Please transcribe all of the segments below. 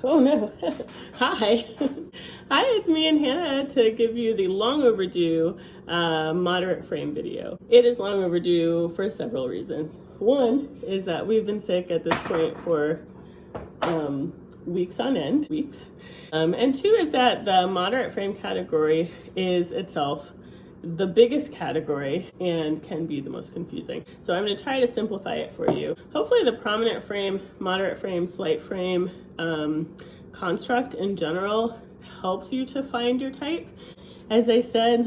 Oh no. Hi. Hi, it's me and Hannah to give you the long overdue moderate frame video. It is long overdue for several reasons. One is that we've been sick at this point for weeks on end, and two is that the moderate frame category is itself the biggest category and can be the most confusing. So I'm going to try to simplify it for you. Hopefully the prominent frame, moderate frame, slight frame construct in general helps you to find your type. As I said,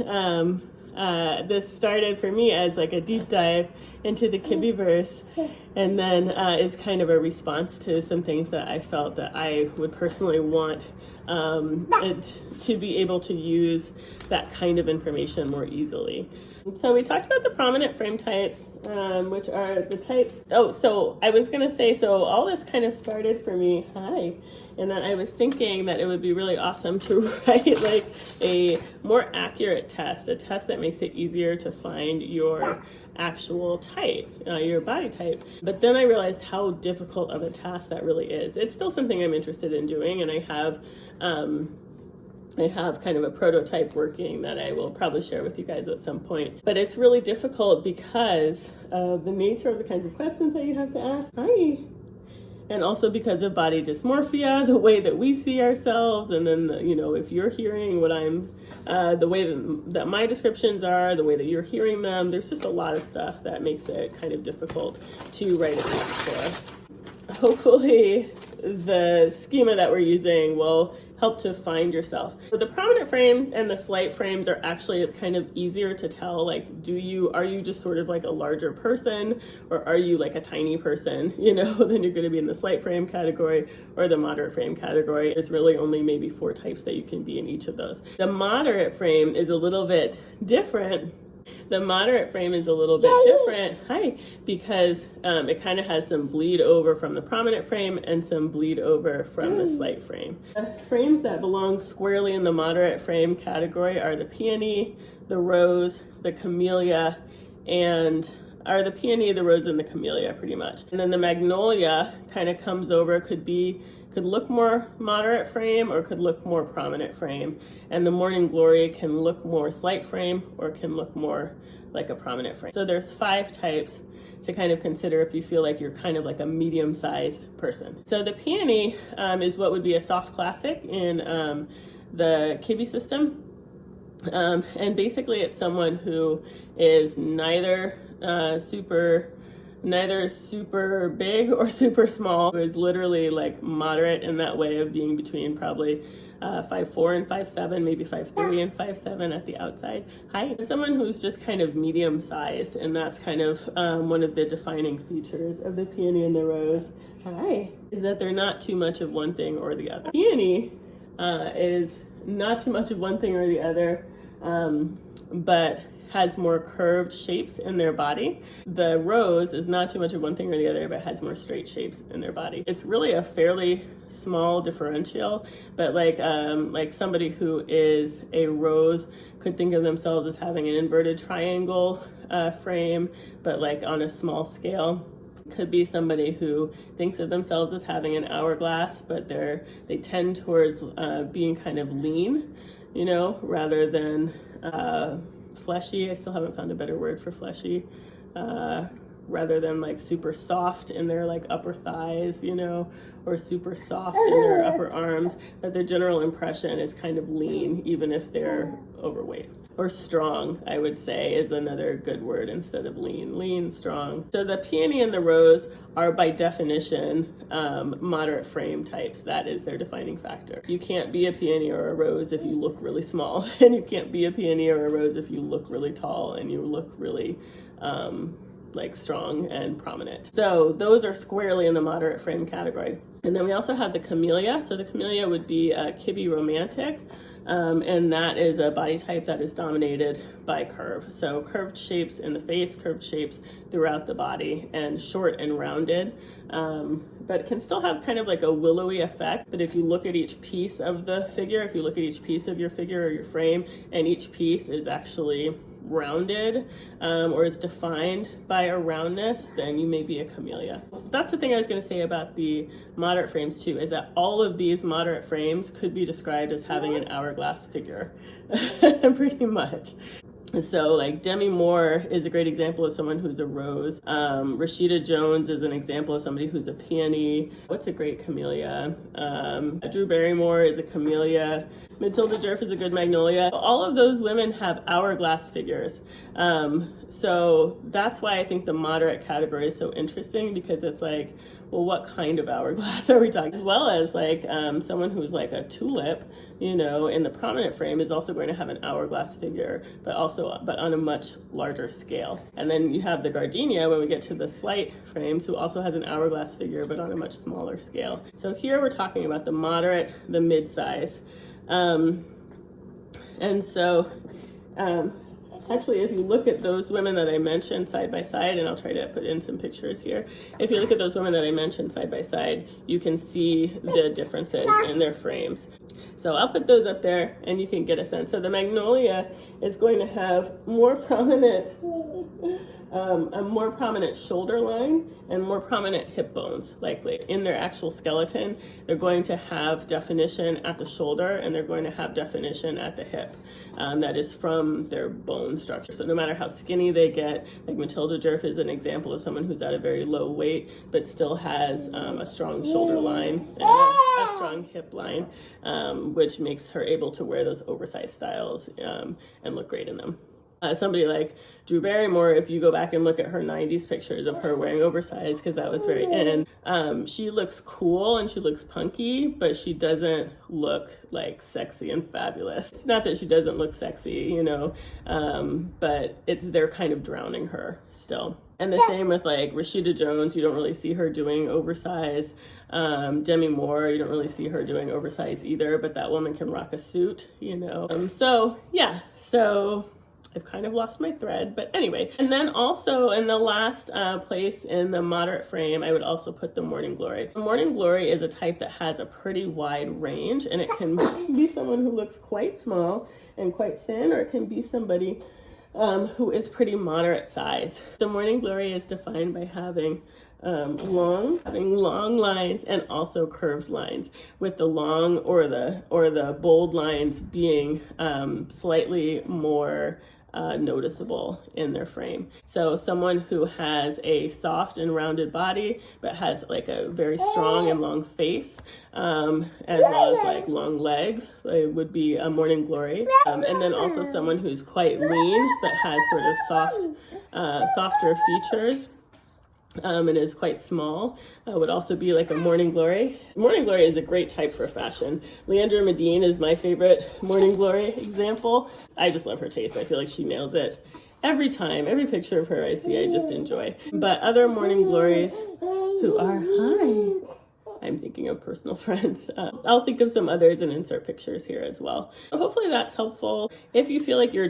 this started for me as like a deep dive into the Kibbe verse, and then is kind of a response to some things that I felt that I would personally want it to be able to use that kind of information more easily. So we talked about the prominent frame types, which are the types. Oh, so I was gonna say, so all this kind of started for me, and then I was thinking that it would be really awesome to write like a more accurate test, a test that makes it easier to find your actual type, your body type. But then I realized how difficult of a task that really is. It's still something I'm interested in doing, and I have kind of a prototype working that I will probably share with you guys at some point. But it's really difficult because of the nature of the kinds of questions that you have to ask. Hi. And also because of body dysmorphia, the way that we see ourselves, and then, if you're hearing what I'm, the way that my descriptions are, the way that you're hearing them, there's just a lot of stuff that makes it kind of difficult to write a test for. Hopefully the schema that we're using will help to find yourself. So the prominent frames and the slight frames are actually kind of easier to tell. Like, are you just sort of like a larger person, or are you like a tiny person? Then you're going to be in the slight frame category or the moderate frame category. There's really only maybe 4 types that you can be in each of those. The moderate frame is a little bit different. Because it kind of has some bleed over from the prominent frame and some bleed over from the slight frame. The frames that belong squarely in the moderate frame category are the peony, the rose, the camellia, and the rose and the camellia pretty much. And then the magnolia kind of comes over, could look more moderate frame or could look more prominent frame. And the morning glory can look more slight frame or can look more like a prominent frame. So there's 5 types to kind of consider if you feel like you're kind of like a medium-sized person. So the peony is what would be a soft classic in the Kibbe system. And basically it's someone who is neither super big or super small, who is literally like moderate in that way of being between probably 5'4" and 5'7", maybe 5'3" and 5'7" at the outside. Hi. And someone who's just kind of medium sized, and that's kind of one of the defining features of the peony and the rose. Hi. Is that they're not too much of one thing or the other. Peony is not too much of one thing or the other, but has more curved shapes in their body. The rose is not too much of one thing or the other, but has more straight shapes in their body. It's really a fairly small differential, but like somebody who is a rose could think of themselves as having an inverted triangle frame, but like on a small scale. Could be somebody who thinks of themselves as having an hourglass, but they tend towards being kind of lean, rather than fleshy. I still haven't found a better word for fleshy, rather than like super soft in their like upper thighs, or super soft in their upper arms, that their general impression is kind of lean, even if they're overweight. Or strong, I would say, is another good word instead of lean, strong. So the peony and the rose are by definition moderate frame types. That is their defining factor. You can't be a peony or a rose if you look really small, and you can't be a peony or a rose if you look really tall and you look really like strong and prominent. So those are squarely in the moderate frame category. And then we also have the camellia. So the camellia would be a Kibbe romantic. And that is a body type that is dominated by curve. So curved shapes in the face, curved shapes throughout the body, and short and rounded, but it can still have kind of like a willowy effect. But if you look at each piece of the figure, if you look at each piece of your figure or your frame, and each piece is actually rounded or is defined by a roundness, then you may be a camellia. That's the thing I was going to say about the moderate frames too, is that all of these moderate frames could be described as having an hourglass figure, pretty much. So like Demi Moore is a great example of someone who's a rose. Rashida Jones is an example of somebody who's a peony. What's a great camellia? Drew Barrymore is a camellia. Matilda Djerf is a good magnolia. All of those women have hourglass figures. So that's why I think the moderate category is so interesting, because it's like, well, what kind of hourglass are we talking? As well as like someone who's like a tulip, you know, in the prominent frame is also going to have an hourglass figure, but on a much larger scale. And then you have the gardenia when we get to the slight frames, who also has an hourglass figure, but on a much smaller scale. So here we're talking about the moderate, the mid-size. And so actually, if you look at those women that I mentioned side by side, and I'll try to put in some pictures here. If you look at those women that I mentioned side by side, you can see the differences in their frames. So I'll put those up there and you can get a sense. So the magnolia is going to have more prominent, a more prominent shoulder line and more prominent hip bones, likely. In their actual skeleton, they're going to have definition at the shoulder and they're going to have definition at the hip. That is from their bone structure. So no matter how skinny they get, like Matilda Djerf is an example of someone who's at a very low weight, but still has a strong shoulder line and a strong hip line, which makes her able to wear those oversized styles and look great in them. Somebody like Drew Barrymore, if you go back and look at her 90s pictures of her wearing oversized, because that was very in, she looks cool and she looks punky, but she doesn't look like sexy and fabulous. It's not that she doesn't look sexy, you know, but they're kind of drowning her still. And the same with like Rashida Jones, you don't really see her doing oversized. Demi Moore, you don't really see her doing oversized either, but that woman can rock a suit, you know. So I've kind of lost my thread, but anyway. And then also in the last place in the moderate frame, I would also put the Morning Glory. The Morning Glory is a type that has a pretty wide range, and it can be someone who looks quite small and quite thin, or it can be somebody who is pretty moderate size. The Morning Glory is defined by having long lines and also curved lines, with the long or the bold lines being slightly more noticeable in their frame. So someone who has a soft and rounded body but has like a very strong and long face, as well as like long legs, would be a Morning Glory. And then also someone who's quite lean but has sort of softer features, and is quite small, would also be like a Morning Glory. Morning Glory is a great type for fashion. Leandra Medine is my favorite Morning Glory example. I just love her taste. I feel like she nails it every time. Every picture of her I see, I just enjoy. But other Morning Glories who are, hi, I'm thinking of personal friends. I'll think of some others and insert pictures here as well. So hopefully that's helpful. If you feel like you're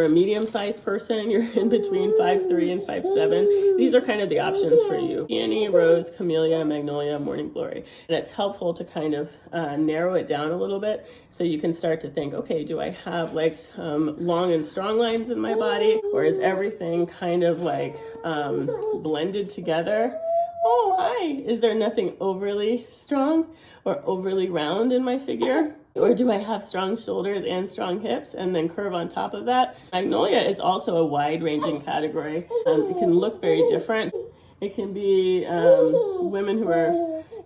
a medium-sized person, you're in between 5'3" and 5'7", these are kind of the options for you. Peony, rose, camellia, magnolia, Morning Glory. And it's helpful to kind of narrow it down a little bit so you can start to think, okay, do I have like some long and strong lines in my body, or is everything kind of like blended together? Oh, hi. Is there nothing overly strong or overly round in my figure? Or do I have strong shoulders and strong hips and then curve on top of that? Magnolia is also a wide-ranging category. It can look very different. It can be women who are,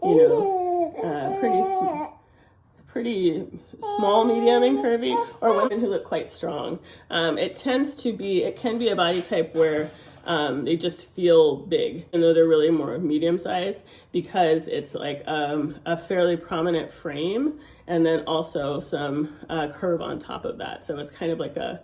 you know, pretty small, medium, and curvy, or women who look quite strong. It can be a body type where they just feel big, even though they're really more medium size, because it's like a fairly prominent frame and then also some curve on top of that. So it's kind of like a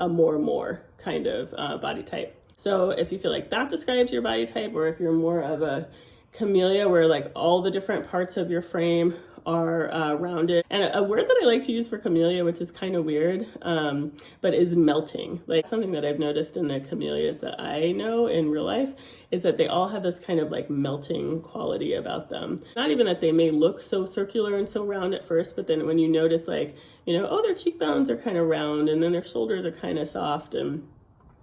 more kind of body type. So if you feel like that describes your body type, or if you're more of a camellia where like all the different parts of your frame are rounded. And a word that I like to use for camellia, which is kind of weird, but is melting. Like something that I've noticed in the camellias that I know in real life is that they all have this kind of like melting quality about them. Not even that they may look so circular and so round at first, but then when you notice like, you know, oh, their cheekbones are kind of round and then their shoulders are kind of soft, and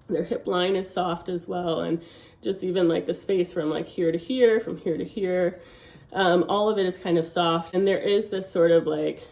Their hip line is soft as well, and just even like the space from like here to here, from here to here, all of it is kind of soft, and there is this sort of like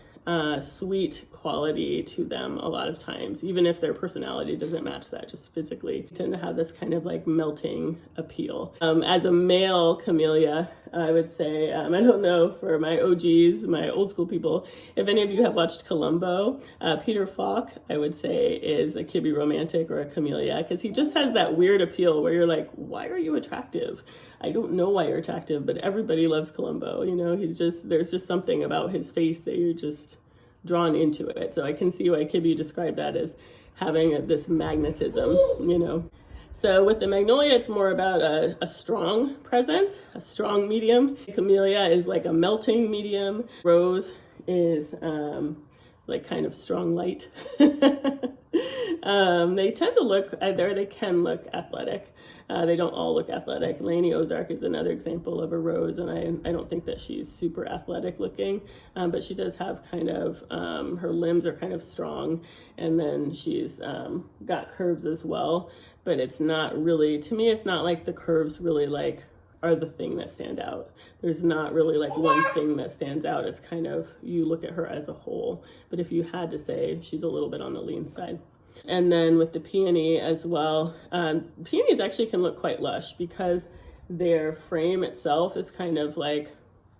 sweet quality to them a lot of times, even if their personality doesn't match that, just physically tend to have this kind of like melting appeal. As a male camellia, I would say, I don't know, for my OGs, my old school people, if any of you have watched Columbo, Peter Falk, I would say, is a Kibbe romantic or a camellia, because he just has that weird appeal where you're like, why are you attractive? I don't know why you're attractive, but everybody loves Columbo. You know, there's just something about his face that you're just drawn into it. So I can see why Kibbe described that as having this magnetism, you know. So with the magnolia, it's more about a strong presence, a strong medium. Camellia is like a melting medium. Rose is like kind of strong light. They tend to look, they can look athletic. They don't all look athletic. Lainey Ozark is another example of a rose, and I don't think that she's super athletic looking, but she does have kind of, her limbs are kind of strong, and then she's got curves as well, but it's not really, to me, it's not like the curves really like are the thing that stand out. There's not really like one thing that stands out. It's kind of, you look at her as a whole, but if you had to say, she's a little bit on the lean side. And then with the peony as well, peonies actually can look quite lush because their frame itself is kind of like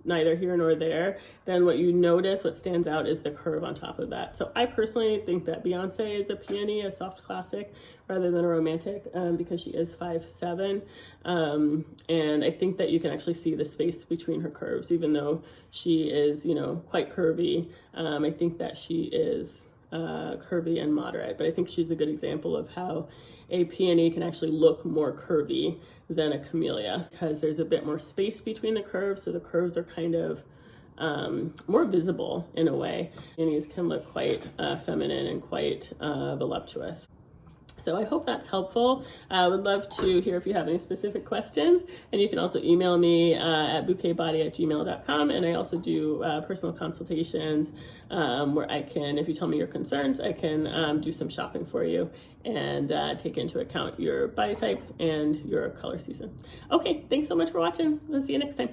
neither here nor there. Then what you notice, what stands out, is the curve on top of that. So I personally think that Beyonce is a peony, a soft classic, rather than a romantic, because she is 5'7", and I think that you can actually see the space between her curves, even though she is, you know, quite curvy. I think that she is curvy and moderate, but I think she's a good example of how a peony can actually look more curvy than a camellia, because there's a bit more space between the curves, so the curves are kind of more visible in a way. Peonies can look quite feminine and quite voluptuous. So I hope that's helpful. I would love to hear if you have any specific questions, and you can also email me at bouquetbody@gmail.com, and I also do personal consultations where I can, if you tell me your concerns, I can do some shopping for you and take into account your body type and your color season. Okay, thanks so much for watching. We'll see you next time.